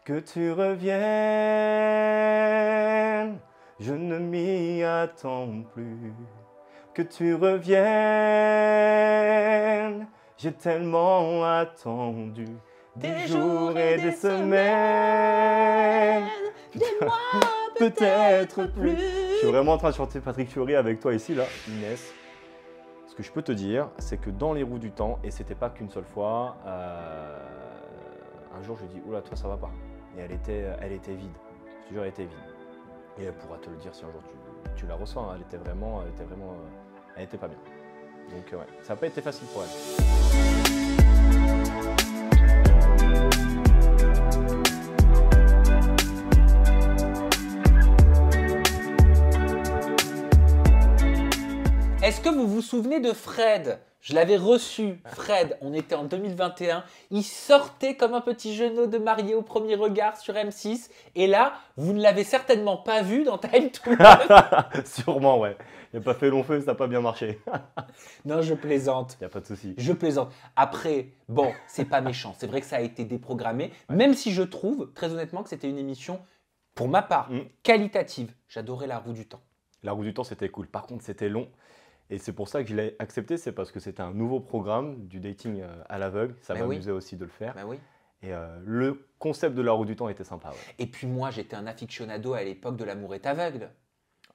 Que tu reviennes, je ne m'y attends plus. Que tu reviennes, j'ai tellement attendu. Des jours et des semaines, des mois, peut-être plus. Je suis vraiment en train de chanter Patrick Fiori avec toi ici, là, Inès. Ce que je peux te dire, c'est que dans les roues du temps, et c'était pas qu'une seule fois, un jour je dis oula, toi ça va pas. Et elle était vide. Je te jure, elle était vide. Et elle pourra te le dire si un jour tu la reçois. Hein. Elle était pas bien. Donc ouais, ça n'a pas été facile pour elle. Est-ce que vous vous souvenez de Fred? Je l'avais reçu, Fred, on était en 2021, il sortait comme un petit genou de marié au premier regard sur M6, et là, vous ne l'avez certainement pas vu dans Time to Love. Sûrement, ouais. Il n'a pas fait long feu, ça n'a pas bien marché. Non, je plaisante. Il n'y a pas de souci. Je plaisante. Après, bon, c'est pas méchant, c'est vrai que ça a été déprogrammé, même si je trouve, très honnêtement, que c'était une émission, pour ma part, qualitative. J'adorais La Roue du Temps. La Roue du Temps, c'était cool. Par contre, c'était long. Et c'est pour ça que je l'ai accepté, c'est parce que c'était un nouveau programme du dating à l'aveugle. Ça m'amusait aussi de le faire. Oui. Et le concept de La Roue du Temps était sympa. Ouais. Et puis moi, j'étais un aficionado à l'époque de L'amour est aveugle.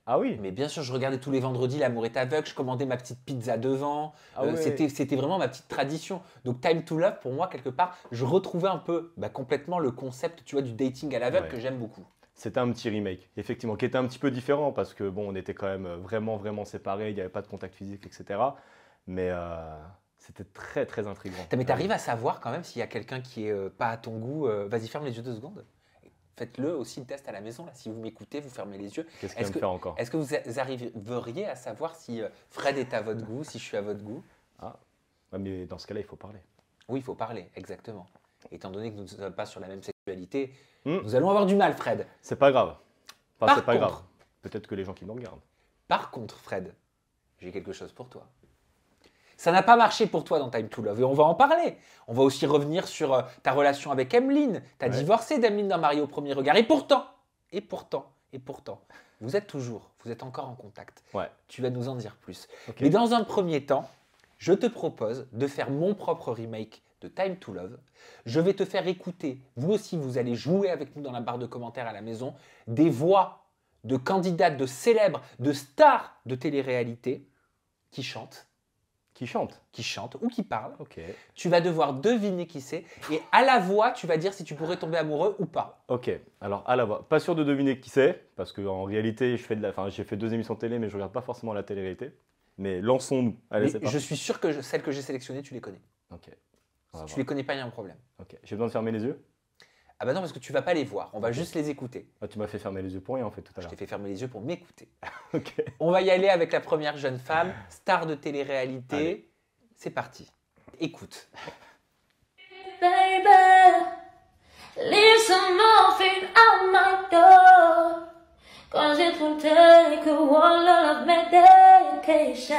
Ah oui. Mais bien sûr, je regardais tous les vendredis L'amour est aveugle, je commandais ma petite pizza devant. C'était vraiment ma petite tradition. Donc Time to Love, pour moi, quelque part, je retrouvais un peu complètement le concept, tu vois, du dating à l'aveugle que j'aime beaucoup. C'était un petit remake, effectivement, qui était un petit peu différent parce que bon, on était quand même vraiment séparés, il n'y avait pas de contact physique, etc. Mais c'était très intriguant. Mais tu arrives à savoir quand même s'il y a quelqu'un qui est pas à ton goût. Vas-y, ferme les yeux 2 secondes. Faites-le aussi le test à la maison. Là. Si vous m'écoutez, vous fermez les yeux. Qu'est-ce qu'il va me faire encore? Est-ce que vous arriveriez à savoir si Fred est à votre goût, si je suis à votre goût? Ah, ouais, mais dans ce cas-là, il faut parler. Oui, il faut parler, exactement. Étant donné que nous ne sommes pas sur la même sexualité, nous allons avoir du mal, Fred. C'est pas grave. Enfin, c'est pas grave. Contre, peut-être que les gens qui nous regardent. Par contre, Fred, j'ai quelque chose pour toi. Ça n'a pas marché pour toi dans Time to Love et on va en parler. On va aussi revenir sur ta relation avec Emeline. Tu as divorcé d'Emeline dans Marié au premier regard. Et pourtant, vous êtes encore en contact. Ouais. Tu vas nous en dire plus. Okay. Mais dans un premier temps, je te propose de faire mon propre remake de Time to Love. Je vais te faire écouter, vous aussi vous allez jouer avec nous dans la barre de commentaires à la maison, des voix de candidates, de célèbres, de stars de télé-réalité qui chantent. Qui chantent ou qui parlent. Okay. Tu vas devoir deviner qui c'est et à la voix, tu vas dire si tu pourrais tomber amoureux ou pas. Ok, alors à la voix. Pas sûr de deviner qui c'est, parce qu'en réalité, j'ai fait 2 émissions télé, mais je regarde pas forcément la télé-réalité. Mais lançons-nous. Allez, c'est parti. Je suis sûr que celles que j'ai sélectionnées, tu les connais. Ok. Si tu les connais pas, il y a un problème. Ok. J'ai besoin de fermer les yeux? Ah bah non, parce que tu vas pas les voir. On va juste les écouter. Ah, tu m'as fait fermer les yeux pour rien en fait tout à l'heure. Je t'ai fait fermer les yeux pour m'écouter. Ok. On va y aller avec la première jeune femme, star de télé-réalité. Allez. C'est parti. Écoute. Baby, leave some morphine out my door, 'cause it will take a wall of medication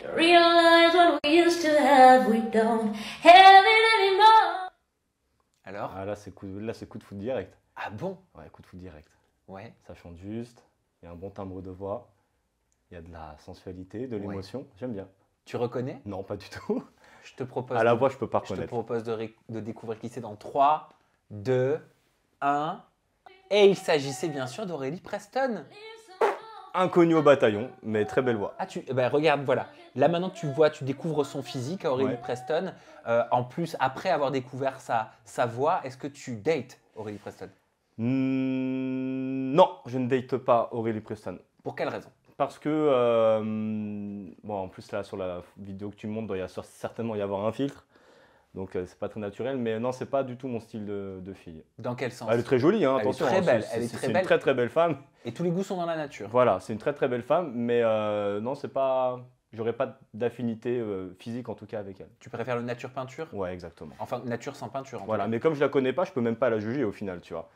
to realize what we used to have, we don't have it anymore. Alors? Ah là c'est coup de foot direct. Ah bon? Ouais, coup de foot direct. Ouais. Ça chante juste, il y a un bon timbre de voix, il y a de la sensualité, de l'émotion, j'aime bien. Tu reconnais? Non, pas du tout. Je te propose. À la voix, je peux pas reconnaître. Je te propose de découvrir qui c'est dans 3, 2, 1. Et il s'agissait bien sûr d'Aurélie Preston. Inconnue au bataillon, mais très belle voix. Ah, regarde, voilà. Là maintenant tu découvres son physique à Aurélie Preston. En plus, après avoir découvert sa voix, est-ce que tu dates Aurélie Preston? Non, je ne date pas Aurélie Preston. Pour quelle raison? Parce que, bon, en plus là sur la vidéo que tu montres, il doit certainement y avoir un filtre. Donc c'est pas très naturel, mais non, c'est pas du tout mon style de fille. Dans quel sens? Elle est très jolie, hein, attention. Elle est très belle. C'est une très belle femme. Et tous les goûts sont dans la nature. Voilà, c'est une très belle femme, mais non, c'est pas. J'aurais pas d'affinité physique en tout cas avec elle. Tu préfères le nature peinture? Ouais, exactement. Enfin, nature sans peinture. Voilà, mais comme je la connais pas, je peux même pas la juger au final, tu vois.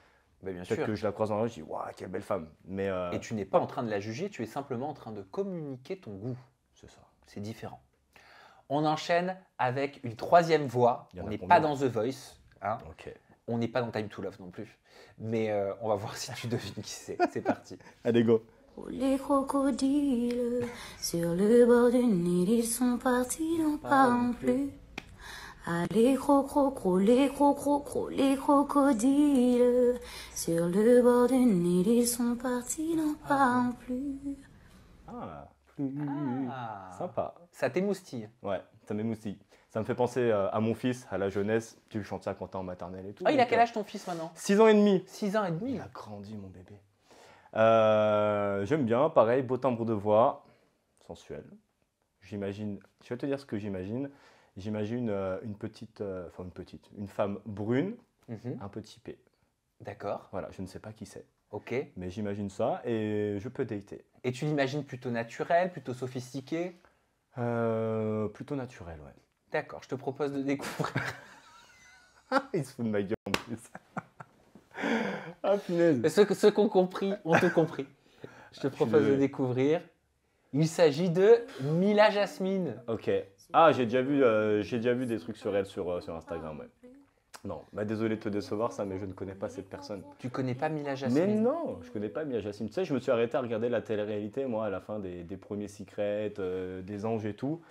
Mais bien sûr. Peut-être que je la croise dans la rue, je dis waouh, quelle belle femme. Mais et tu n'es pas en train de la juger, tu es simplement en train de communiquer ton goût. C'est ça. C'est différent. On enchaîne avec une troisième voix. On n'est pas dans The Voice. Hein. Ok. On n'est pas dans Time to Love non plus. Mais on va voir si tu devines qui c'est. C'est parti. Allez, go. Oh, les crocodiles, sur le bord du Nil, ils sont partis, n'en parlons plus. Ah, les crocro, les crocro, les crocodiles, sur le bord du Nil, ils sont partis, n'en parlons plus. Ah, Ah. sympa. Ça t'émoustille. Ouais, ça m'émoustille. Ça me fait penser à mon fils, à la jeunesse. Tu chantes ça quand t'es en maternelle et tout. Ah, il a donc, quel âge ton fils maintenant? 6 ans et demi. 6 ans et demi. Il a grandi, mon bébé. J'aime bien, pareil, beau timbre de voix, sensuel. J'imagine, je vais te dire ce que j'imagine. J'imagine une femme brune, Mhm. un peu typée. D'accord, Voilà, je ne sais pas qui c'est, ok. mais j'imagine ça et je peux dater. Et tu l'imagines plutôt naturel, plutôt sophistiqué? Plutôt naturel, ouais. D'accord, je te propose de découvrir. Il se fout de ma gueule en plus. Ah, punaise. Ceux qui ont compris, ont tout compris. Je te propose de désolé. découvrir. Il s'agit de Mila Jasmine. Ok. Ah, j'ai déjà vu des trucs sur elle sur Instagram, ouais. Non, bah désolé de te décevoir ça, mais je ne connais pas cette personne. Tu connais pas Mila Jasmine? Mais non, je connais pas Mia Jasmine. Tu sais, je me suis arrêté à regarder la télé-réalité, moi, à la fin des premiers Secrets, des Anges et tout.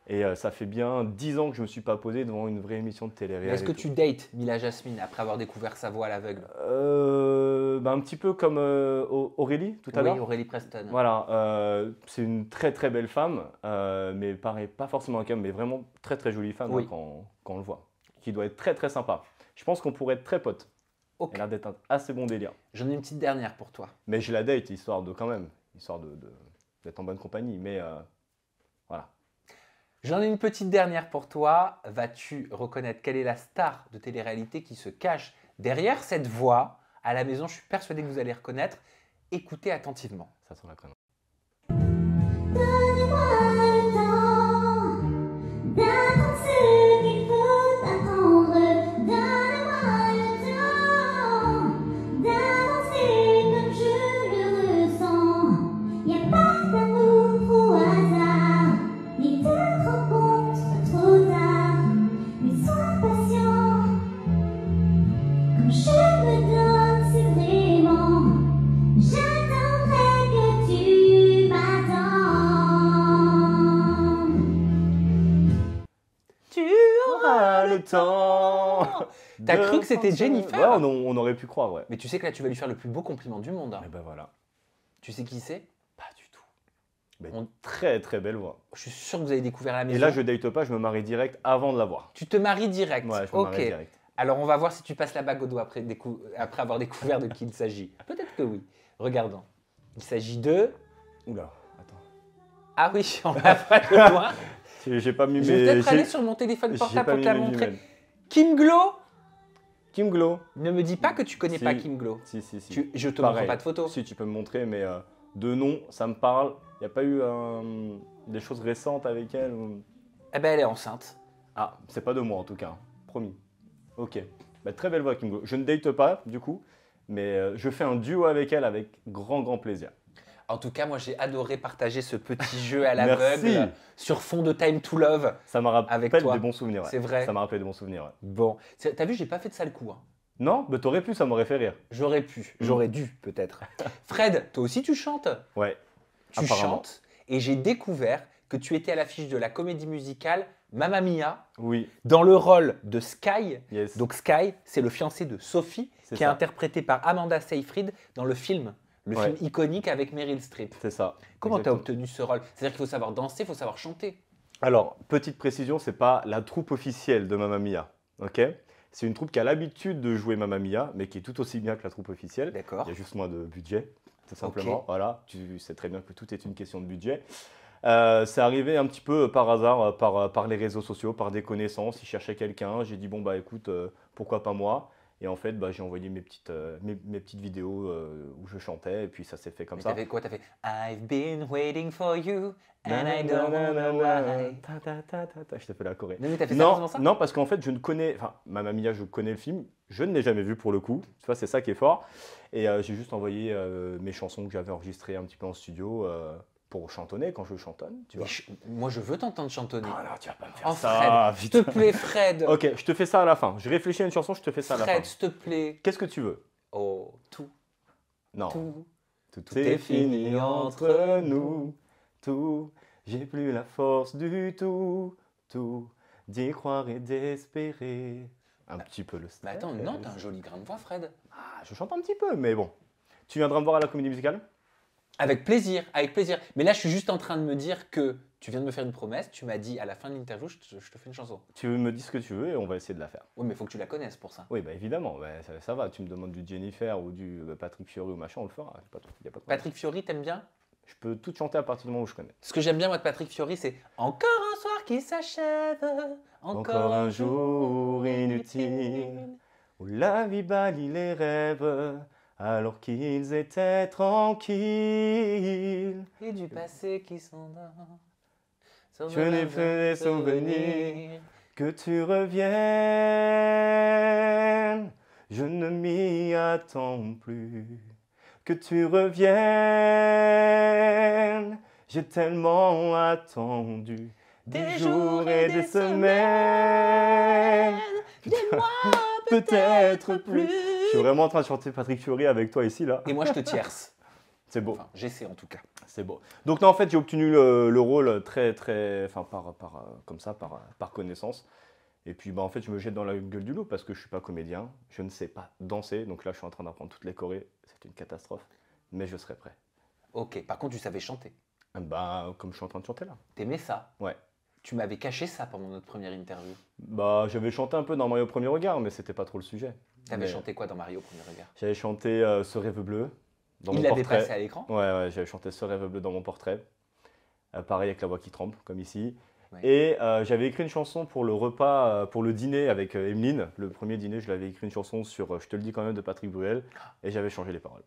Et ça fait bien 10 ans que je me suis pas posé devant une vraie émission de Mais télé-réalité. est-ce que tu dates Mila Jasmine après avoir découvert sa voix à l'aveugle? Bah, un petit peu comme Aurélie, tout à Oui, l'heure. Aurélie Preston. Voilà, c'est une très très belle femme, mais pareil, pas forcément un homme, mais vraiment très très jolie femme Oui. hein, quand on le voit. Qui doit être très très sympa. Je pense qu'on pourrait être très potes. Ok. Elle a l'air d'être un assez bon délire. J'en ai une petite dernière pour toi. Mais je la date, histoire d'être en bonne compagnie. Mais voilà. J'en ai une petite dernière pour toi. Vas-tu reconnaître quelle est la star de télé-réalité qui se cache derrière cette voix? À la maison, je suis persuadé que vous allez reconnaître. Écoutez attentivement. Ça sent la connerie. Donnez-moi le temps d'attendre ce qu'il faut attendre. Donnez-moi le temps d'avancer comme je le ressens. Y a pas d'amour au hasard, ni de rencontre trop tard. Mais sois patient, comme je me donne, c'est vraiment. J'attendrai que tu m'attendes. Tu Ah, le temps. T'as de cru que c'était penser- Jennifer? Ouais, on aurait pu croire, ouais. Mais tu sais que là, tu vas lui faire le plus beau compliment du monde. hein. Et ben voilà. Tu sais qui c'est? Pas du tout. Mais On- très très belle voix. Je suis sûr que vous avez découvert à la maison. Et là, je date pas, je me marie direct avant de la voir. Tu te maries direct. Ouais, je me ok. marie direct. Alors, on va voir si tu passes la bague au doigt après avoir découvert de qui il s'agit. Peut-être que oui. Regardons. Il s'agit de... Oula, attends. Ah oui, on va pas le loin. J'ai pas mis Je vais mes. peut-être aller sur mon téléphone j'ai portable pas pour mis te la mes montrer. jumelles. Kim Glow? Kim Glow. Ne me dis pas que tu connais Si. pas Kim Glow. Si, si, si. Je te Pareil. montre pas de photo. Si, tu peux me montrer, mais de nom, ça me parle. Il n'y a pas eu des choses récentes avec elle Eh ben, elle est enceinte. Ah, c'est pas de moi en tout cas, hein. Promis. Ok. Bah, très belle voix, Kim Glow. Je ne date pas, du coup, mais je fais un duo avec elle avec grand plaisir. En tout cas, moi, j'ai adoré partager ce petit jeu à Merci. l'aveugle sur fond de Time to Love. Ça m'a Avec rappelé toi. des bons souvenirs. Ouais. C'est vrai. Ça m'a rappelé des bons souvenirs. Ouais. Bon, t'as vu, j'ai pas fait de sale coup. hein. Non, mais t'aurais pu, ça m'aurait fait rire. J'aurais pu, j'aurais dû peut-être. Fred, toi aussi tu chantes? Ouais. Tu Apparemment. chantes et j'ai découvert que tu étais à l'affiche de la comédie musicale Mamma Mia Oui. dans le rôle de Sky. Yes. Donc Sky, c'est le fiancé de Sophie C'est qui est ça. interprété par Amanda Seyfried dans le film Ouais. iconique avec Meryl Streep. C'est ça. Comment tu as Exactement. obtenu ce rôle? C'est-à-dire qu'il faut savoir danser, il faut savoir chanter. Alors, petite précision, c'est pas la troupe officielle de Mamma Mia. Ok. C'est une troupe qui a l'habitude de jouer Mamma Mia, mais qui est tout aussi bien que la troupe officielle. D'accord. Il y a juste moins de budget, tout simplement. Ok. Voilà, tu sais très bien que tout est une question de budget. C'est arrivé un petit peu par hasard, par les réseaux sociaux, par des connaissances. Ils cherchaient quelqu'un. J'ai dit, bon, bah écoute, pourquoi pas moi? Et en fait, bah, j'ai envoyé mes petites vidéos où je chantais, et puis ça s'est fait comme Mais ça. t'as fait quoi? T'as fait I've been waiting for you and I don't know why. Je t'ai fait la choré. Non, mais t'as fait Non, sérieusement ça? non, parce qu'en fait, je ne connais. Enfin, Mamma Mia, je connais le film. Je ne l'ai jamais vu pour le coup. Tu vois, c'est ça qui est fort. Et j'ai juste envoyé mes chansons que j'avais enregistrées un petit peu en studio pour chantonner quand je chantonne, tu vois. Moi, je veux t'entendre chantonner. Ah non, tu vas pas me faire Oh, ça. Fred, s'il te plaît, Fred. Ok, je te fais ça à la fin. Je réfléchis à une chanson, je te fais ça à la fin. Fred, s'il te plaît. Qu'est-ce que tu veux? Oh, tout, Non. tout est fini entre nous. Tout. J'ai plus la force du tout. D'y croire et d'espérer. Un petit peu le stress. Mais attends, non, t'as un joli grain de voix, Fred. Ah, je chante un petit peu, mais bon. Tu viendras me voir à la comédie musicale? Avec plaisir, avec plaisir. Mais là, je suis juste en train de me dire que tu viens de me faire une promesse. Tu m'as dit à la fin de l'interview, je te fais une chanson. Tu me dis ce que tu veux et on va essayer de la faire. Oui, mais il faut que tu la connaisses pour ça. Oui, bah évidemment, bah, ça va. Tu me demandes du Jennifer ou du Patrick Fiori ou machin, on le fera. Y a pas de problème. Patrick Fiori, t'aimes bien? Je peux tout chanter à partir du moment où je connais. Ce que j'aime bien, moi, de Patrick Fiori, c'est encore un soir qui s'achève, Encore un jour inutile, où la vie bannit les rêves, alors qu'ils étaient tranquilles. Et du passé qui s'endort. Je n'ai plus des souvenirs. Que tu reviennes, je ne m'y attends plus. Que tu reviennes, j'ai tellement attendu. Des jours et des semaines, des mois, peut-être plus. Je suis vraiment en train de chanter Patrick Fiori avec toi ici, là. Et moi, je te tierce. C'est beau. Enfin, j'essaie en tout cas. C'est beau. Donc là, en fait, j'ai obtenu le rôle enfin, comme ça, par connaissance. Et puis, bah, en fait, je me jette dans la gueule du loup parce que je ne suis pas comédien, je ne sais pas danser. Donc là, je suis en train d'apprendre toutes les chorés. C'est une catastrophe, mais je serai prêt. Ok, par contre, tu savais chanter. Bah, comme je suis en train de chanter là. T'aimais ça? Ouais. Tu m'avais caché ça pendant notre première interview. Bah, j'avais chanté un peu dans Mario au premier regard, mais c'était pas trop le sujet. T'avais Mais chanté quoi dans Mario au premier regard? J'avais chanté Ce rêve bleu dans Il mon l'avait portrait. passé à l'écran? Ouais, j'avais chanté Ce rêve bleu dans mon portrait. Pareil avec la voix qui tremble, comme ici. Ouais. Et j'avais écrit une chanson pour le repas, pour le dîner avec Emeline. Le premier dîner, je l'avais écrit une chanson sur Je te le dis quand même de Patrick Bruel. Et j'avais changé les paroles.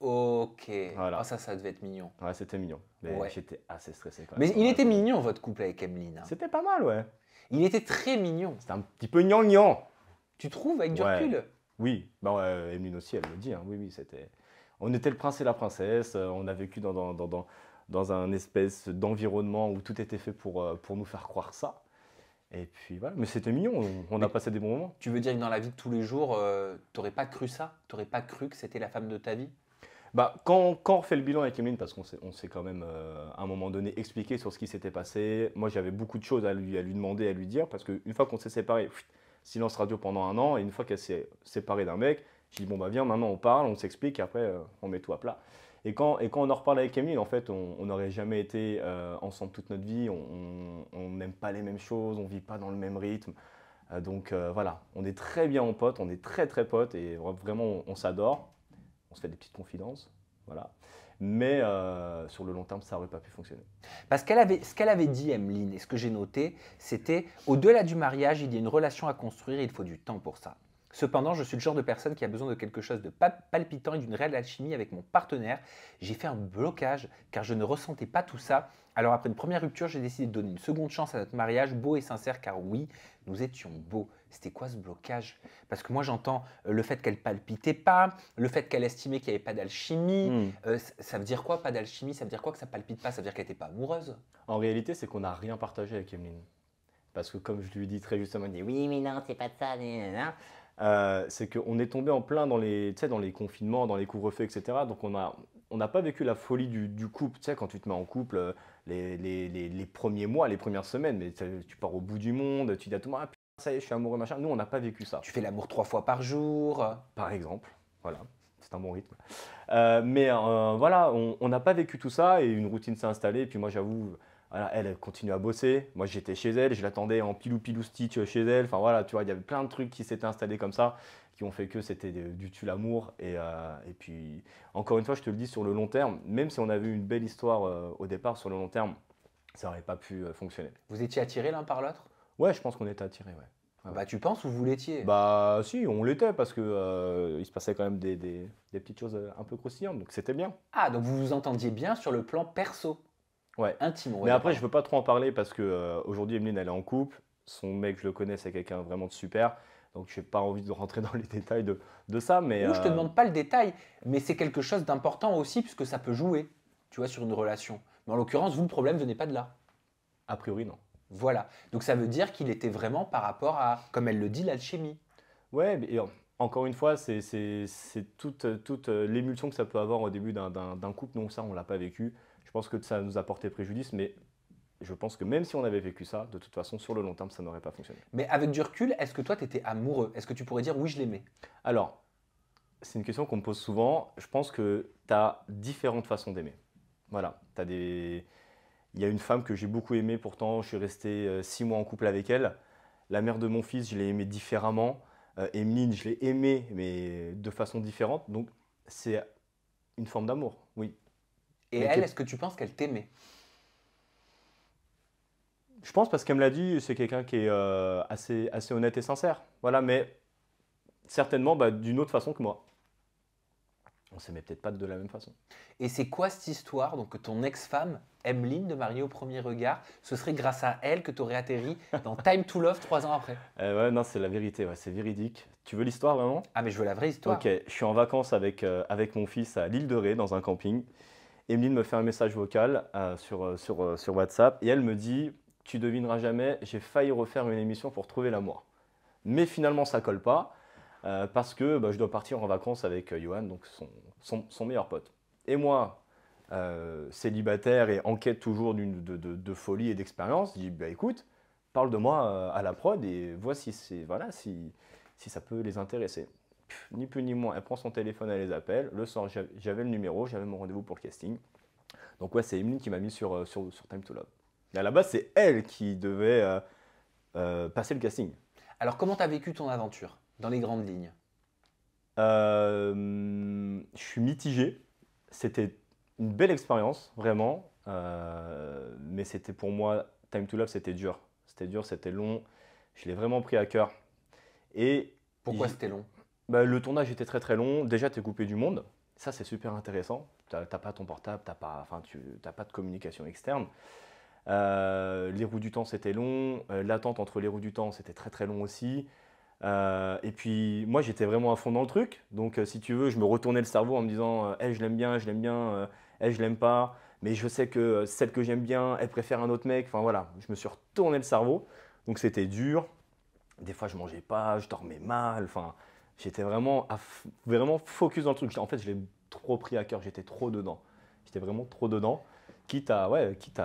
Ok. Voilà. Ah, ça devait être mignon. Ouais, c'était mignon. Mais Ouais. j'étais assez stressé quand même. Mais il était mignon, votre couple avec Emeline. Hein. C'était pas mal, ouais. Il était très mignon. C'était un petit peu gnangnan. Tu trouves, avec du Ouais. recul? Oui, bah ouais, Emeline aussi, elle le dit. Hein. Oui, c'était. On était le prince et la princesse. On a vécu dans un espèce d'environnement où tout était fait pour nous faire croire ça. Et puis voilà, mais c'était mignon. On a passé des bons moments. Tu veux dire que dans la vie de tous les jours, t'aurais pas cru ça? T'aurais pas cru que c'était la femme de ta vie? Bah, quand on refait le bilan avec Emeline, parce qu'on s'est quand même à un moment donné expliqué sur ce qui s'était passé, moi j'avais beaucoup de choses à lui demander, à lui dire, parce qu'une fois qu'on s'est séparés, silence radio pendant 1 an, et une fois qu'elle s'est séparée d'un mec, j'ai dit bon bah viens, maintenant on parle, on s'explique, et après on met tout à plat. Et quand on en reparle avec Emeline, en fait, on n'aurait jamais été ensemble toute notre vie, on n'aime pas les mêmes choses, on vit pas dans le même rythme. Donc voilà, on est très bien en potes, on est très très potes, et vraiment on s'adore. On se fait des petites confidences, voilà. Mais sur le long terme, ça n'aurait pas pu fonctionner. Parce ce qu'elle avait dit, Emeline, et ce que j'ai noté, c'était au-delà du mariage, il y a une relation à construire et il faut du temps pour ça. Cependant, je suis le genre de personne qui a besoin de quelque chose de palpitant et d'une réelle alchimie avec mon partenaire. J'ai fait un blocage car je ne ressentais pas tout ça. Alors après une première rupture, j'ai décidé de donner une seconde chance à notre mariage, beau et sincère, car oui, nous étions beaux. C'était quoi ce blocage? Parce que moi j'entends le fait qu'elle palpitait pas, le fait qu'elle estimait qu'il n'y avait pas d'alchimie. Ça veut dire quoi, pas d'alchimie? Ça veut dire quoi que ça palpite pas? Ça veut dire qu'elle n'était pas amoureuse? En réalité, c'est qu'on n'a rien partagé avec Emeline. Parce que comme je lui dis très justement, elle dit oui, mais non, c'est pas de ça, c'est qu'on est tombé en plein dans les confinements, dans les couvre-feux, etc. Donc on n'a pas vécu la folie du couple. Tu sais, quand tu te mets en couple, les premiers mois, les premières semaines, mais tu pars au bout du monde, tu dis à tout le monde, ah, putain, ça y est, je suis amoureux, machin. Nous, on n'a pas vécu ça. Tu fais l'amour 3 fois par jour. Par exemple, voilà, c'est un bon rythme. Mais voilà, on n'a pas vécu tout ça et une routine s'est installée. Et puis moi, j'avoue, voilà, elle continue à bosser. Moi, j'étais chez elle, je l'attendais en pilou stitch chez elle. Enfin voilà, tu vois, il y avait plein de trucs qui s'étaient installés comme ça, qui ont fait que c'était du tue l'amour. Et puis, encore une fois, je te le dis, sur le long terme, même si on avait eu une belle histoire au départ, sur le long terme, ça n'aurait pas pu fonctionner. Vous étiez attirés l'un par l'autre? Ouais, je pense qu'on était attirés, ouais. Bah tu penses ou vous l'étiez? Bah si, on l'était parce que il se passait quand même des petites choses un peu croustillantes, donc c'était bien. Ah, donc vous vous entendiez bien sur le plan perso? Ouais. Intime, Mais après, je veux pas trop en parler parce que aujourd'hui, Emeline, elle est en couple. Son mec, je le connais, c'est quelqu'un vraiment de super. Donc, je n'ai pas envie de rentrer dans les détails de ça. Mais, je te demande pas le détail, mais c'est quelque chose d'important aussi puisque ça peut jouer, tu vois, sur une relation. Mais en l'occurrence, vous, le problème venait pas de là. A priori, non. Voilà. Donc ça veut dire qu'il était vraiment par rapport à, comme elle le dit, l'alchimie. Ouais, mais encore une fois, c'est toute l'émulsion que ça peut avoir au début d'un couple. Non, ça, on ne l'a pas vécu. Je pense que ça nous a porté préjudice, mais je pense que même si on avait vécu ça, de toute façon, sur le long terme, ça n'aurait pas fonctionné. Mais avec du recul, est-ce que toi, tu étais amoureux? Est-ce que tu pourrais dire oui, je l'aimais? Alors, c'est une question qu'on me pose souvent. Je pense que tu as différentes façons d'aimer. Voilà, il y a une femme que j'ai beaucoup aimée, pourtant je suis resté 6 mois en couple avec elle. La mère de mon fils, je l'ai aimée différemment. Emeline, je l'ai aimée, mais de façon différente. Donc, c'est une forme d'amour, oui. Et Mais elle, qui- est-ce que tu penses qu'elle t'aimait? Je pense parce qu'elle me l'a dit, c'est quelqu'un qui est assez honnête et sincère. Voilà, mais certainement d'une autre façon que moi. On s'aimait peut-être pas de la même façon. Et c'est quoi cette histoire donc, que ton ex-femme, Emeline, de Mariée au premier regard, ce serait grâce à elle que tu aurais atterri dans Time to Love 3 ans après? Ouais, non, c'est la vérité, ouais, c'est véridique. Tu veux l'histoire vraiment? Ah, mais je veux la vraie histoire. Ok, je suis en vacances avec mon fils à l'île de Ré, dans un camping. Emeline me fait un message vocal sur WhatsApp et elle me dit, tu devineras jamais, j'ai failli refaire une émission pour trouver l'amour. Mais finalement, ça colle pas parce que je dois partir en vacances avec Johan, donc son meilleur pote. Et moi, célibataire et en quête toujours de folie et d'expérience, je dis, écoute, parle de moi à la prod et vois si ça peut les intéresser. Ni plus ni moins, elle prend son téléphone, elle les appelle. Le soir, j'avais le numéro, j'avais mon rendez-vous pour le casting. Donc ouais, c'est Emeline qui m'a mis sur Time to Love. Et à la base, c'est elle qui devait passer le casting. Alors, comment tu as vécu ton aventure, dans les grandes lignes? Je suis mitigé. C'était une belle expérience, vraiment. Mais c'était pour moi, Time to Love, c'était dur. C'était dur, c'était long. Je l'ai vraiment pris à cœur. Et Pourquoi c'était long? le tournage était très très long. Déjà, tu es coupé du monde. Ça, c'est super intéressant. Tu n'as pas ton portable, tu n'as pas de communication externe. Les roues du temps, c'était long. L'attente entre les roues du temps, c'était très très long aussi. Et puis, moi, j'étais vraiment à fond dans le truc. Donc, si tu veux, je me retournais le cerveau en me disant hey, je l'aime bien, je l'aime pas. Mais je sais que celle que j'aime bien, elle préfère un autre mec. Enfin, voilà, je me suis retourné le cerveau. Donc, c'était dur. Des fois, je mangeais pas, je dormais mal. Enfin, j'étais vraiment focus dans le truc. En fait, je l'ai trop pris à cœur. J'étais trop dedans. J'étais vraiment trop dedans. Quitte à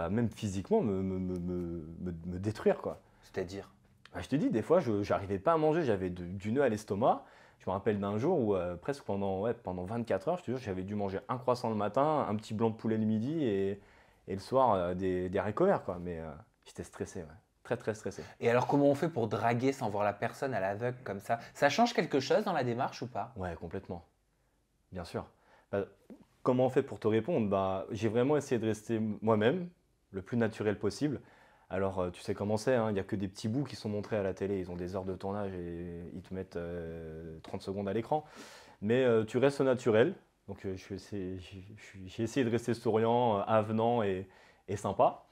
même physiquement me détruire, quoi. C'est-à-dire? Je te dis, des fois, je n'arrivais pas à manger. J'avais du nœud à l'estomac. Je me rappelle d'un jour où presque pendant 24 heures, je te jure, j'avais dû manger un croissant le matin, un petit blanc de poulet le midi et le soir, des haricots verts, quoi. Mais j'étais stressé, ouais. Très, très stressé. Et alors, comment on fait pour draguer sans voir la personne à l'aveugle comme ça? Ça change quelque chose dans la démarche ou pas? Ouais, complètement. Bien sûr. Comment on fait pour te répondre? J'ai vraiment essayé de rester moi-même, le plus naturel possible. Alors, tu sais comment c'est, hein, il n'y a que des petits bouts qui sont montrés à la télé. Ils ont des heures de tournage et ils te mettent 30 secondes à l'écran. Mais tu restes naturel. Donc, j'ai essayé de rester souriant, avenant et sympa.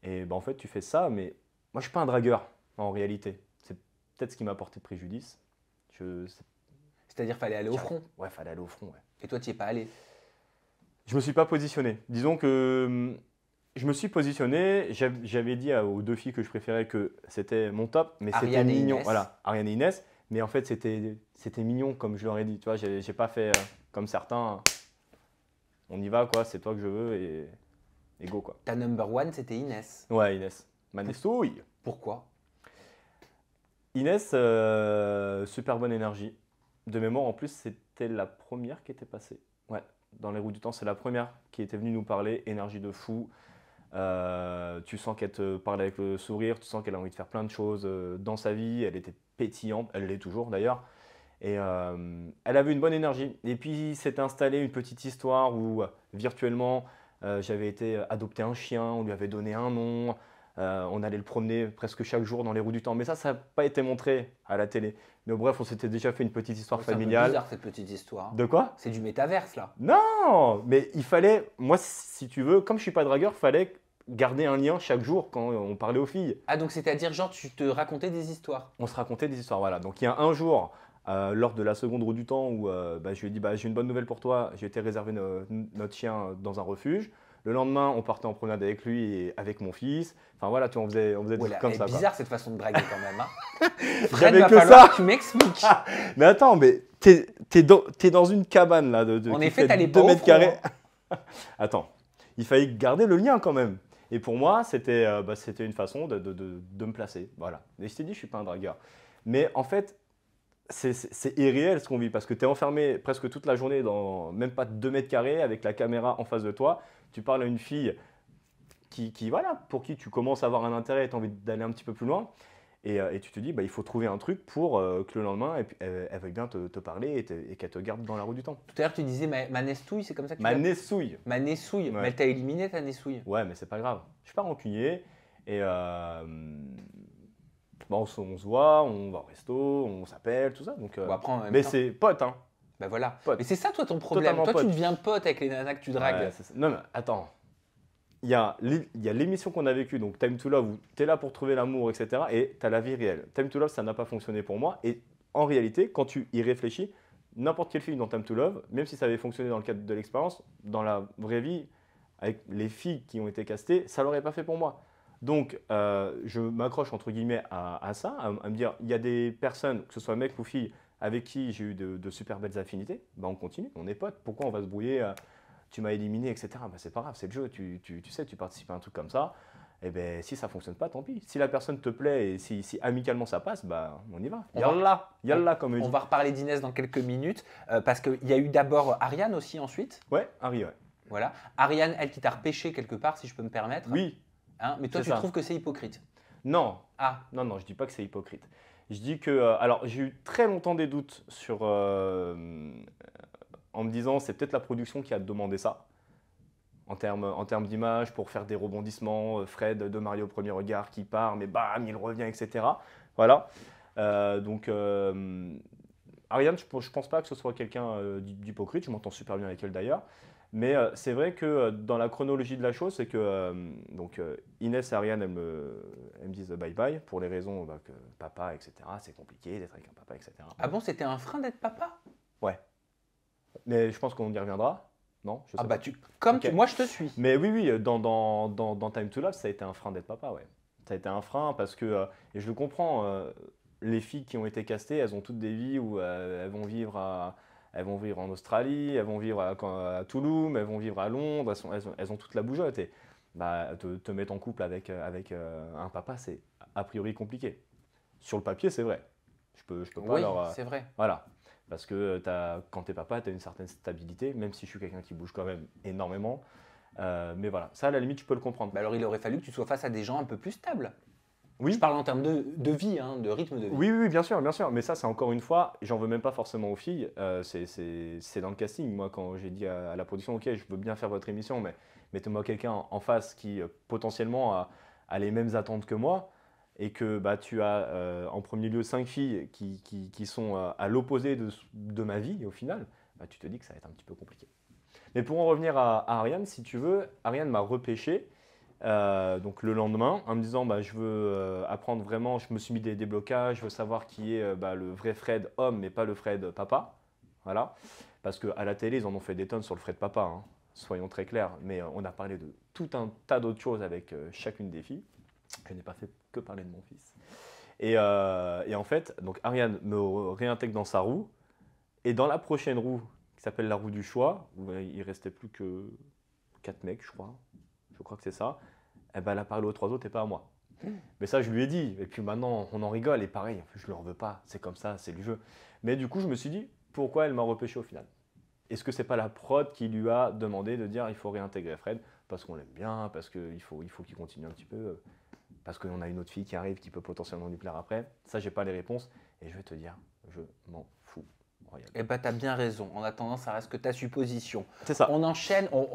Et en fait, tu fais ça, mais moi, je ne suis pas un dragueur en réalité. C'est peut-être ce qui m'a porté préjudice. C'est-à-dire, fallait aller au front. Ouais, fallait aller au front. Ouais. Et toi, tu n'y es pas allé. Je me suis pas positionné. Disons que je me suis positionné. J'avais dit aux 2 filles que je préférais que c'était mon top, mais c'était Ariane et mignon. Inès. Voilà, Ariane et Inès. Mais en fait, c'était mignon comme je leur ai dit. Tu vois, j'ai pas fait comme certains. On y va, quoi. C'est toi que je veux et go, quoi. Ta number one, c'était Inès. Ouais, Inès. Manessouille. Pourquoi? Inès, super bonne énergie. De mémoire, en plus, c'était la première qui était passée. Ouais, dans les roues du temps, c'est la première qui était venue nous parler. Énergie de fou. Tu sens qu'elle te parle avec le sourire, tu sens qu'elle a envie de faire plein de choses dans sa vie. Elle était pétillante, elle l'est toujours d'ailleurs. Et elle avait une bonne énergie. Et puis s'est installée une petite histoire où virtuellement j'avais été adopter un chien, on lui avait donné un nom. On allait le promener presque chaque jour dans les roues du temps. Mais ça n'a pas été montré à la télé. Mais bref, on s'était déjà fait une petite histoire C'est un peu familiale. bizarre cette petite histoire. De quoi? C'est du métaverse là. Non, mais il fallait, moi si tu veux, comme je suis pas dragueur, il fallait garder un lien chaque jour quand on parlait aux filles. Ah, donc c'est-à-dire, genre, tu te racontais des histoires. On se racontait des histoires, voilà. Donc il y a un jour, lors de la seconde roue du temps, où je lui ai dit, j'ai une bonne nouvelle pour toi, j'ai été réserver notre chien dans un refuge. Le lendemain, on partait en promenade avec lui et avec mon fils. Enfin voilà, tu vois, on faisait des trucs comme ça. C'est bizarre cette façon de draguer quand même. Hein. Fred, J'avais va que falloir ça. que tu m'expliques. Mais attends, mais t'es dans une cabane là En qui effet, fait t'allais 2 pas au mètres front, carrés. Attends, il fallait garder le lien quand même. Et pour moi, c'était une façon de me placer. Voilà. Et je t'ai dit, je suis pas un dragueur. Mais en fait, c'est irréel ce qu'on vit parce que tu es enfermé presque toute la journée dans même pas 2 mètres carrés avec la caméra en face de toi. Tu parles à une fille voilà, pour qui tu commences à avoir un intérêt et tu as envie d'aller un petit peu plus loin. Et tu te dis, il faut trouver un truc pour que le lendemain, elle veuille bien te parler et qu'elle te garde dans la roue du temps. Tout à l'heure, tu disais ma nestouille, c'est comme ça que tu Ma l'appelles nessouille. Ma nessouille. Ouais. Mais elle t'a éliminé ta nessouille. Ouais, mais c'est pas grave. Je suis pas rancunier. Et on se voit, on va au resto, on s'appelle, tout ça. Donc, Bon, après, en même mais temps- c'est pote, hein. Ben voilà. Pote. Mais c'est ça, toi, ton problème. Totalement Toi, pote. tu deviens pote avec les nanas que tu dragues. Ouais, c'est ça. Non, mais attends. Il y a l'émission qu'on a vécue, donc Time to Love, où tu es là pour trouver l'amour, etc. Et tu as la vie réelle. Time to Love, ça n'a pas fonctionné pour moi. Et en réalité, quand tu y réfléchis, n'importe quelle fille dans Time to Love, même si ça avait fonctionné dans le cadre de l'expérience, dans la vraie vie, avec les filles qui ont été castées, ça ne l'aurait pas fait pour moi. Donc, je m'accroche entre guillemets à ça, à me dire, il y a des personnes, que ce soit mecs ou filles, avec qui j'ai eu de super belles affinités, on continue, on est potes. Pourquoi on va se brouiller tu m'as éliminé, etc. C'est pas grave, c'est le jeu, tu sais, tu participes à un truc comme ça. Et ben si ça fonctionne pas, tant pis. Si la personne te plaît et si amicalement ça passe, on y va. Yallah, comme on On dit. va reparler d'Inès dans quelques minutes, parce qu'il y a eu d'abord Ariane aussi ensuite. Ouais, Harry, ouais. Voilà. Ariane, elle qui t'a repêché quelque part, si je peux me permettre. Oui, Hein, mais toi, C'est tu ça. trouves que c'est hypocrite. non, Ah, non, je dis pas que c'est hypocrite. Je dis que, alors j'ai eu très longtemps des doutes sur, en me disant c'est peut-être la production qui a demandé ça. En termes d'image, pour faire des rebondissements, Fred de Mario au premier regard qui part, mais bam, il revient, etc. Voilà. Ariane, je pense pas que ce soit quelqu'un d'hypocrite, je m'entends super bien avec elle d'ailleurs. Mais c'est vrai que dans la chronologie de la chose, c'est que Inès et Ariane, elles me disent bye bye pour les raisons que papa, etc. C'est compliqué d'être avec un papa, etc. ah bon, c'était un frein d'être papa? Ouais. Mais je pense qu'on y reviendra. Non, je sais Ah bah pas. Ok. moi je te suis. Mais oui, dans Time to Love, ça a été un frein d'être papa, ouais. Ça a été un frein parce que, et je le comprends, les filles qui ont été castées, elles ont toutes des vies où elles vont vivre en Australie, elles vont vivre à Toulouse, elles vont vivre à Londres, elles ont toute la bougeotte. Et te mettre en couple avec un papa, c'est a priori compliqué. Sur le papier, c'est vrai. Je peux pas Oui, leur. c'est vrai. Voilà. Parce que quand t'es papa, tu as une certaine stabilité, même si je suis quelqu'un qui bouge quand même énormément. Mais voilà, ça à la limite, je peux le comprendre. Bah alors il aurait fallu que tu sois face à des gens un peu plus stables. Oui. Je parle en termes de vie, hein, de rythme de vie. Oui, bien sûr. Mais ça, c'est encore une fois, j'en veux même pas forcément aux filles. C'est dans le casting. Moi, quand j'ai dit à la production, ok, je veux bien faire votre émission, mais mettez-moi quelqu'un en face qui potentiellement a les mêmes attentes que moi. Et que tu as en premier lieu 5 filles qui sont à l'opposé de ma vie, et au final, tu te dis que ça va être un petit peu compliqué. Mais pour en revenir à Ariane, si tu veux, Ariane m'a repêché donc le lendemain en me disant je veux apprendre vraiment, je me suis mis des déblocages, je veux savoir qui est le vrai Fred homme, mais pas le Fred papa. Voilà. Parce qu'à la télé, ils en ont fait des tonnes sur le Fred papa, hein, soyons très clairs. Mais on a parlé de tout un tas d'autres choses avec chacune des filles. Je n'ai pas fait que parler de mon fils. Et en fait, donc Ariane me réintègre dans sa roue. Et dans la prochaine roue, qui s'appelle la roue du choix, où il restait plus que 4 mecs, je crois. Je crois que c'est ça. Elle a parlé aux 3 autres et pas à moi. Mais ça, je lui ai dit. Et puis maintenant, on en rigole. Et pareil, je ne leur veux pas. C'est comme ça, c'est le jeu. Mais du coup, je me suis dit, pourquoi elle m'a repêché au final? Est-ce que c'est pas la prod qui lui a demandé de dire il faut réintégrer Fred parce qu'on l'aime bien, parce qu'il faut qu'il continue un petit peu, parce qu'on a une autre fille qui arrive qui peut potentiellement lui plaire après? Ça, j'ai pas les réponses. Et je vais te dire, je m'en fous. Royal. Eh ben, t'as bien raison. En attendant, ça reste que ta supposition. C'est ça. On enchaîne, on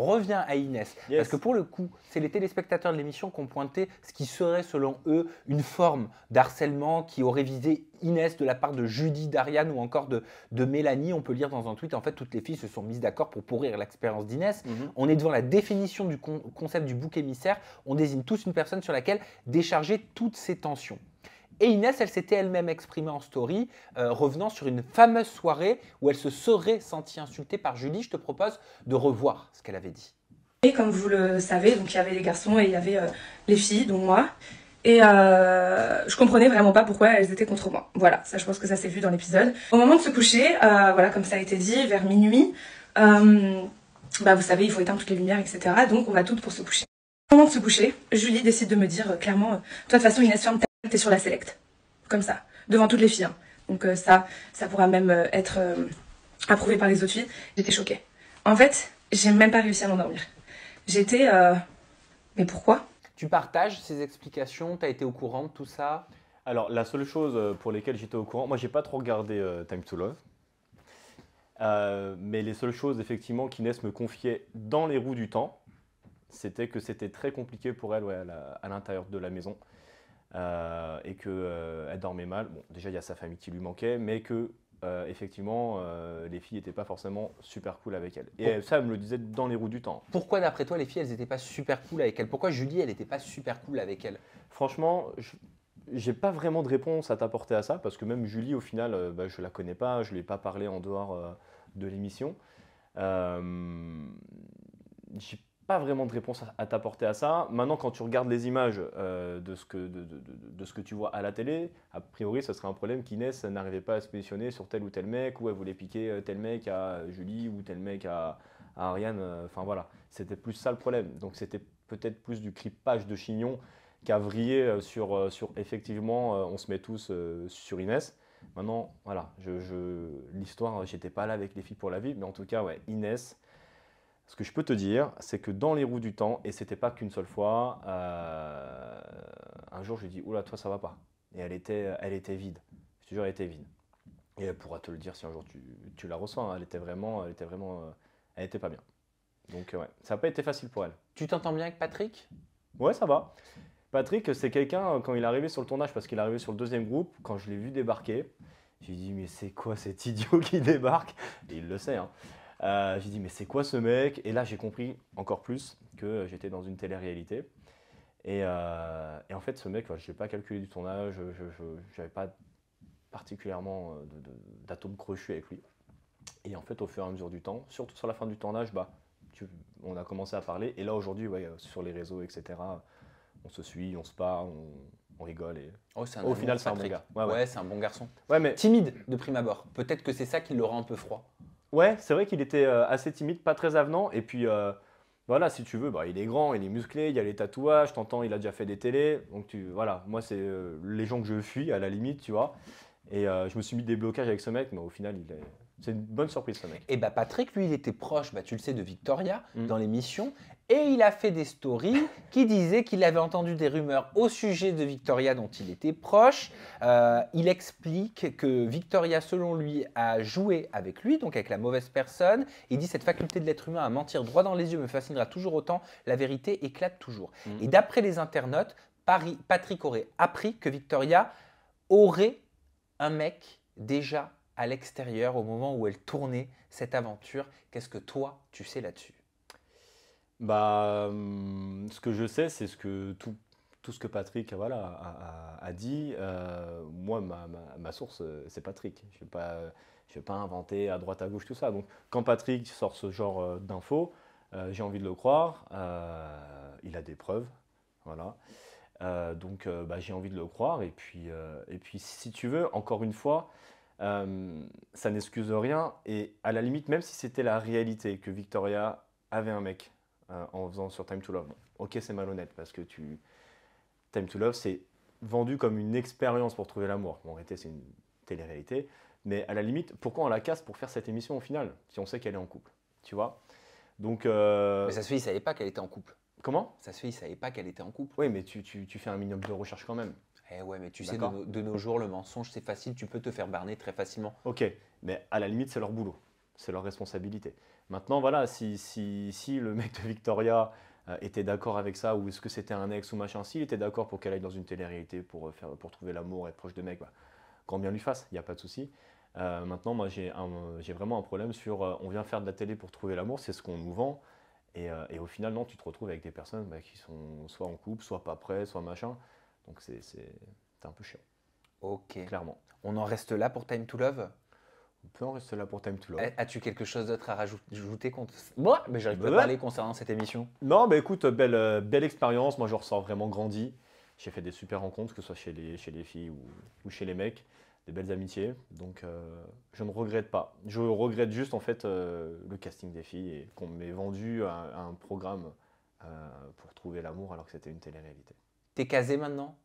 revient à Inès. Yes. Parce que pour le coup, c'est les téléspectateurs de l'émission qui ont pointé ce qui serait, selon eux, une forme d'harcèlement qui aurait visé Inès de la part de Judy, d'Ariane ou encore de Mélanie. On peut lire dans un tweet, en fait, toutes les filles se sont mises d'accord pour pourrir l'expérience d'Inès. On est devant la définition du concept du bouc émissaire. On désigne tous une personne sur laquelle décharger toutes ses tensions. Et Inès, elle s'était elle-même exprimée en story, revenant sur une fameuse soirée où elle se serait sentie insultée par Julie. Je te propose de revoir ce qu'elle avait dit. Et comme vous le savez, donc il y avait les garçons et il y avait les filles, dont moi. Et je comprenais vraiment pas pourquoi elles étaient contre moi. Voilà, ça je pense que ça s'est vu dans l'épisode. Au moment de se coucher, voilà, comme ça a été dit, vers minuit, bah vous savez, il faut éteindre toutes les lumières, etc. Donc on va toutes pour se coucher. Au moment de se coucher, Julie décide de me dire clairement, toi de toute façon Inès, ferme ta gueule, t'es sur la select. Comme ça, devant toutes les filles. Hein. Donc ça pourra même être approuvé par les autres filles. J'étais choquée. En fait, j'ai même pas réussi à m'endormir. J'étais... mais pourquoi ? Tu partages ces explications, tu as été au courant de tout ça? Alors, la seule chose pour lesquelles j'étais au courant, moi, j'ai pas trop regardé Time to Love. Mais les seules choses, effectivement, qu'Inès me confiait dans les roues du temps, c'était que c'était très compliqué pour elle à l'intérieur de la maison. Et qu'elle dormait mal. Bon, déjà, il y a sa famille qui lui manquait, mais que effectivement, les filles n'étaient pas forcément super cool avec elle. Et ça, elle me le disait dans les roues du temps. Pourquoi, d'après toi, les filles, elles n'étaient pas super cool avec elle? Pourquoi Julie, elle n'était pas super cool avec elle? Franchement, j'ai pas vraiment de réponse à t'apporter à ça, parce que même Julie, au final, je la connais pas, je lui ai pas parlé en dehors de l'émission. J'ai pas vraiment de réponse à t'apporter à ça. Maintenant, quand tu regardes les images de ce que tu vois à la télé, a priori, ce serait un problème qu'Inès n'arrivait pas à se positionner sur tel ou tel mec, ou elle voulait piquer tel mec à Julie, ou tel mec à Ariane. Enfin voilà, c'était plus ça le problème. Donc c'était peut-être plus du clipage de chignon qu'à vriller sur effectivement, on se met tous sur Inès. Maintenant, voilà, l'histoire, j'étais pas là avec les filles pour la vivre, mais en tout cas, ouais, Inès. Ce que je peux te dire, c'est que dans les roues du temps, et c'était pas qu'une seule fois, un jour je lui dis oula, toi ça va pas. Et elle était vide. Je te jure, elle était vide. Et elle pourra te le dire si un jour tu la reçois. Hein. Elle était pas bien. Donc ouais, ça n'a pas été facile pour elle. Tu t'entends bien avec Patrick? Ouais, ça va. Patrick, c'est quelqu'un, quand il est arrivé sur le tournage, parce qu'il est arrivé sur le deuxième groupe, quand je l'ai vu débarquer, j'ai dit mais c'est quoi cet idiot qui débarque? Et il le sait, hein. J'ai dit mais c'est quoi ce mec? Et là j'ai compris encore plus que j'étais dans une télé-réalité. Et en fait ce mec, je n'ai pas calculé du tournage, je n'avais pas particulièrement d'atomes crochus avec lui. Et en fait au fur et à mesure du temps, surtout sur la fin du tournage, on a commencé à parler. Et là aujourd'hui, ouais, sur les réseaux, etc., on se suit, on se parle, on rigole. Et au final c'est un bon gars. Ouais, c'est un bon garçon. Ouais, mais... Timide de prime abord. Peut-être que c'est ça qui le rend un peu froid. Ouais, c'est vrai qu'il était assez timide, pas très avenant. Et puis, voilà, si tu veux, il est grand, il est musclé, il y a les tatouages, t'entends, il a déjà fait des télés. Donc, voilà, moi, c'est les gens que je fuis, à la limite, tu vois. Et je me suis mis des blocages avec ce mec, mais au final, c'est une bonne surprise, ce mec. Et Patrick, lui, il était proche, tu le sais, de Victoria dans l'émission. Et il a fait des stories qui disaient qu'il avait entendu des rumeurs au sujet de Victoria dont il était proche. Il explique que Victoria, selon lui, a joué avec lui, donc avec la mauvaise personne. Il dit « Cette faculté de l'être humain à mentir droit dans les yeux me fascinera toujours autant. La vérité éclate toujours. Et d'après les internautes, Patrick aurait appris que Victoria aurait un mec déjà à l'extérieur au moment où elle tournait cette aventure. Qu'est-ce que toi, tu sais là-dessus? Ce que je sais, c'est tout ce que Patrick a dit. Moi, ma source, c'est Patrick. Je ne vais pas inventer à droite à gauche tout ça. Donc, quand Patrick sort ce genre d'infos, j'ai envie de le croire. Il a des preuves. Voilà. Donc, j'ai envie de le croire. Et puis, si tu veux, encore une fois, ça n'excuse rien. Et à la limite, même si c'était la réalité que Victoria avait un mec en faisant sur Time to Love. Bon, ok, c'est malhonnête parce que Time to Love, c'est vendu comme une expérience pour trouver l'amour. Bon, en réalité, c'est une télé-réalité. Mais à la limite, pourquoi on la casse pour faire cette émission au final, si on sait qu'elle est en couple? Tu vois? Donc, mais ça se fait, il ne savait pas qu'elle était en couple. Comment? Ça se fait, il ne savait pas qu'elle était en couple. Oui, mais tu fais un minimum de recherche quand même. Eh ouais, mais tu sais, de nos jours, le mensonge, c'est facile. Tu peux te faire berner très facilement. Ok, mais à la limite, c'est leur boulot. C'est leur responsabilité. Maintenant, voilà, si le mec de Victoria était d'accord avec ça, ou est-ce que c'était un ex ou machin, s'il était d'accord pour qu'elle aille dans une télé-réalité pour trouver l'amour, être proche de mecs, grand bien lui fasse, il n'y a pas de souci. Maintenant, moi, j'ai vraiment un problème sur on vient faire de la télé pour trouver l'amour, c'est ce qu'on nous vend. Et au final, non, tu te retrouves avec des personnes qui sont soit en couple, soit pas prêts, soit machin. Donc, c'est un peu chiant. Ok. Clairement. On en reste là pour Time to Love? On peut en rester là pour Time to Love. As-tu quelque chose d'autre à rajouter Moi, mais j'arrive pas à Ouais. parler concernant cette émission. Non, bah écoute, belle expérience. Moi, je ressors vraiment grandi. J'ai fait des super rencontres, que ce soit chez les filles ou chez les mecs. Des belles amitiés. Donc, je ne regrette pas. Je regrette juste, en fait, le casting des filles et qu'on m'ait vendu un programme pour trouver l'amour alors que c'était une télé-réalité. T'es casé maintenant?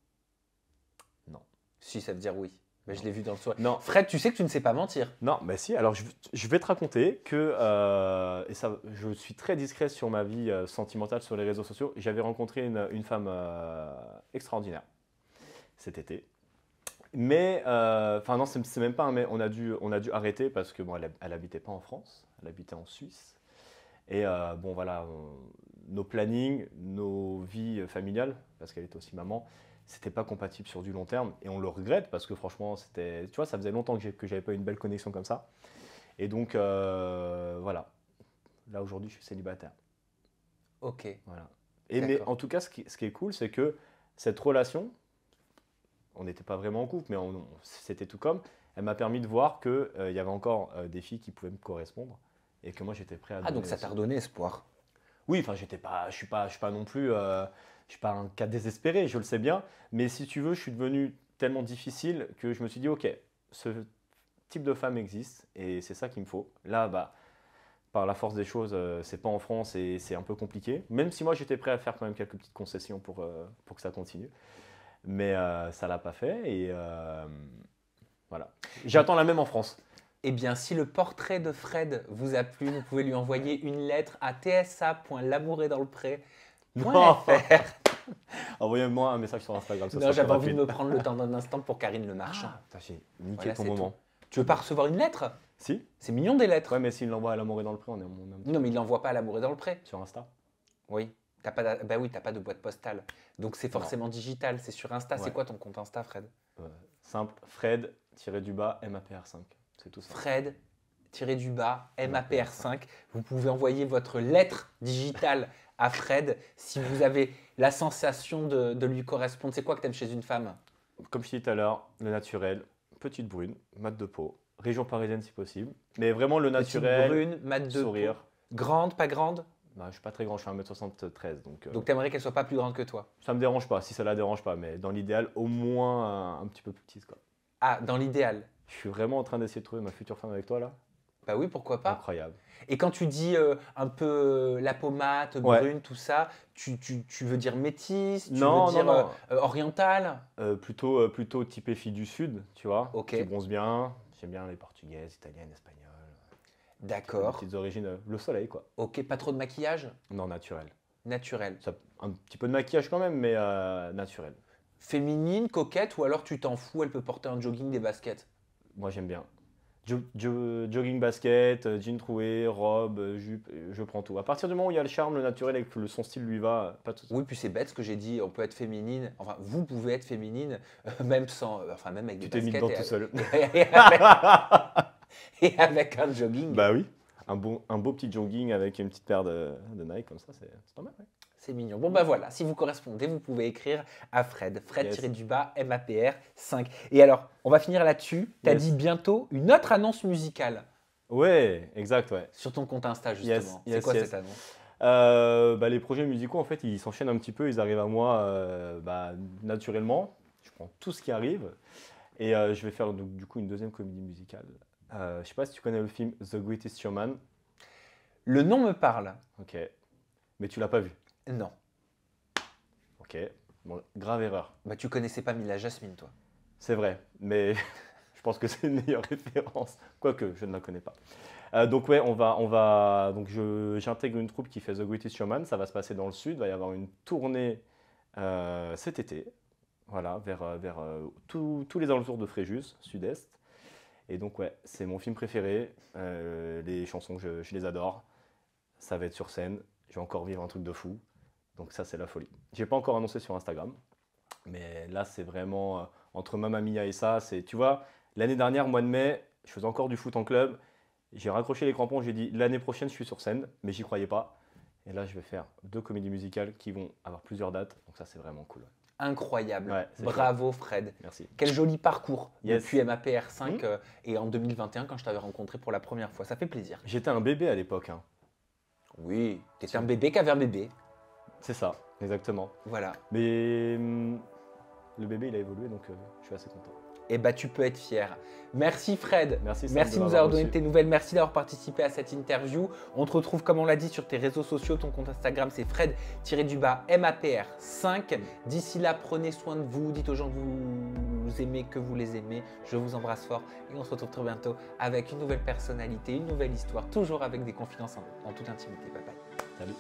Non. Si, ça veut dire oui. Mais je l'ai vu dans le soir. Non. Fred, tu sais que tu ne sais pas mentir. Non, bah si. Alors, je vais te raconter que, et ça, je suis très discret sur ma vie sentimentale sur les réseaux sociaux. J'avais rencontré une femme extraordinaire cet été. Mais, enfin non, c'est même pas un mais. On a dû arrêter parce que bon, elle habitait pas en France, elle habitait en Suisse. Et bon, voilà, nos plannings, nos vies familiales, parce qu'elle était aussi maman, c'était pas compatible sur du long terme. Et on le regrette parce que franchement, c'était, tu vois, ça faisait longtemps que j'avais pas une belle connexion comme ça. Et donc, voilà. Là, aujourd'hui, je suis célibataire. Ok. Voilà. Et mais D'accord. en tout cas, ce qui est cool, c'est que cette relation, on n'était pas vraiment en couple, mais c'était tout comme, elle m'a permis de voir qu'il y avait encore des filles qui pouvaient me correspondre et que moi, j'étais prêt à Ah, donner donc ça aussi. t'a redonné espoir. Oui, enfin, je suis pas non plus, je suis pas un cas désespéré, je le sais bien. Mais si tu veux, je suis devenu tellement difficile que je me suis dit, ok, ce type de femme existe et c'est ça qu'il me faut. Là, bah, par la force des choses, c'est pas en France et c'est un peu compliqué. Même si moi, j'étais prêt à faire quand même quelques petites concessions pour que ça continue. Mais ça l'a pas fait et voilà. J'attends la même en France. Eh bien, si le portrait de Fred vous a plu, vous pouvez lui envoyer une lettre à tsa.lamouretdanslepré.fr. Envoyez-moi un message sur Instagram. Ça Non, sera j'avais plus envie de rapide. me prendre le temps d'un instant pour Karine Le Marchand. Ah, putain, j'ai niqué Voilà, ton c'est moment. tout. Tu veux pas recevoir une lettre? Si. C'est mignon des lettres. Ouais, mais s'il l'envoie à l'amour et dans le pré, on est Non, mais il l'envoie pas à l'amour et dans le pré. sur Insta. Oui. Bah oui, t'as pas de boîte postale. Donc c'est forcément digital, c'est sur Insta. Ouais. C'est quoi ton compte Insta, Fred? Simple, Fred-MAPR5. C'est tout ça. Fred-MAPR5. Vous pouvez envoyer votre lettre digitale à Fred si vous avez la sensation de lui correspondre. C'est quoi que t'aimes chez une femme? Comme je disais tout à l'heure, le naturel, petite brune, mat de peau, région parisienne si possible. Mais vraiment le Petite naturel, brune, mat de sourire. peau. Grande, pas grande? Bah, je suis pas très grand, je suis 1m73. Donc Donc t'aimerais qu'elle soit pas plus grande que toi? ça me dérange pas, si ça la dérange pas. Mais dans l'idéal, au moins un petit peu plus petite. Quoi. Ah, dans l'idéal. Je suis vraiment en train d'essayer de trouver ma future femme avec toi là. Bah oui, pourquoi pas. Incroyable. Et quand tu dis un peu la peau mate, Ouais. brune, tout ça, tu veux dire métisse, tu Non, veux dire non. orientale? Plutôt typé fille du Sud, tu vois. Ok. Qui bronze bien. J'aime bien les portugaises, italiennes, espagnoles. Les D'accord. petites origines, le soleil quoi. Ok, pas trop de maquillage? Non, naturel. Naturel. Un petit peu de maquillage quand même, mais naturel. Féminine, coquette, ou alors tu t'en fous, elle peut porter un jogging, des baskets? Moi j'aime bien. Jogging basket, jean troué, robe, jupe, je prends tout. À partir du moment où il y a le charme, le naturel et que son style lui va, pas de souci. Oui, puis c'est bête ce que j'ai dit, on peut être féminine, enfin vous pouvez être féminine, même sans, enfin même avec Tu des t'es mis baskets dedans tout seul. et avec un jogging. Bah oui. Un beau petit jogging avec une petite paire de Nike comme ça, c'est pas mal. Ouais. C'est mignon. Bon, bah voilà, si vous correspondez, vous pouvez écrire à Fred. Fred-MAPR5. Et alors, on va finir là-dessus. Tu as Yes. dit bientôt une autre annonce musicale Ouais, exact, ouais. sur ton compte Insta, justement. Yes, C'est yes, quoi yes. cette annonce? Bah, les projets musicaux, en fait, ils s'enchaînent un petit peu. Ils arrivent à moi naturellement. Je prends tout ce qui arrive. Et je vais faire donc, du coup une deuxième comédie musicale. Je sais pas si tu connais le film The Greatest Showman. Le nom me parle. Ok. Mais tu l'as pas vu. Non. Ok. Bon, grave erreur. Bah, tu connaissais pas Mila Jasmine, toi. C'est vrai. Mais je pense que c'est une meilleure référence. Quoique, je ne la connais pas. Donc ouais, donc j'intègre une troupe qui fait The Greatest Showman. Ça va se passer dans le sud. Il va y avoir une tournée cet été. Voilà, vers tous les alentours de Fréjus, sud-est. Et donc ouais, c'est mon film préféré. Les chansons, je les adore. Ça va être sur scène. Je vais encore vivre un truc de fou. Donc ça, c'est la folie. Je n'ai pas encore annoncé sur Instagram. Mais là, c'est vraiment entre Mamma Mia et ça. Tu vois, l'année dernière, mois de mai, je faisais encore du foot en club. J'ai raccroché les crampons. J'ai dit l'année prochaine, je suis sur scène. Mais j'y croyais pas. Et là, je vais faire 2 comédies musicales qui vont avoir plusieurs dates. Donc ça, c'est vraiment cool. incroyable. Ouais, c'est Bravo Fred. Merci. Quel joli parcours Yes. depuis MAPR5 et en 2021 quand je t'avais rencontré pour la première fois. Ça fait plaisir. J'étais un bébé à l'époque. Hein. Oui, t'étais un bébé qui avait un bébé. C'est ça, exactement. Voilà. Mais le bébé, il a évolué, donc je suis assez content. Et bah tu peux être fier. Merci Fred. Merci, Sam, Merci de nous m'avoir avoir donné reçu. tes nouvelles. Merci d'avoir participé à cette interview. On te retrouve, comme on l'a dit, sur tes réseaux sociaux. Ton compte Instagram, c'est Fred-MAPR5. D'ici là, prenez soin de vous. Dites aux gens que vous aimez, que vous les aimez. Je vous embrasse fort. Et on se retrouve très bientôt avec une nouvelle personnalité, une nouvelle histoire, toujours avec des confidences en toute intimité. Bye bye. Salut.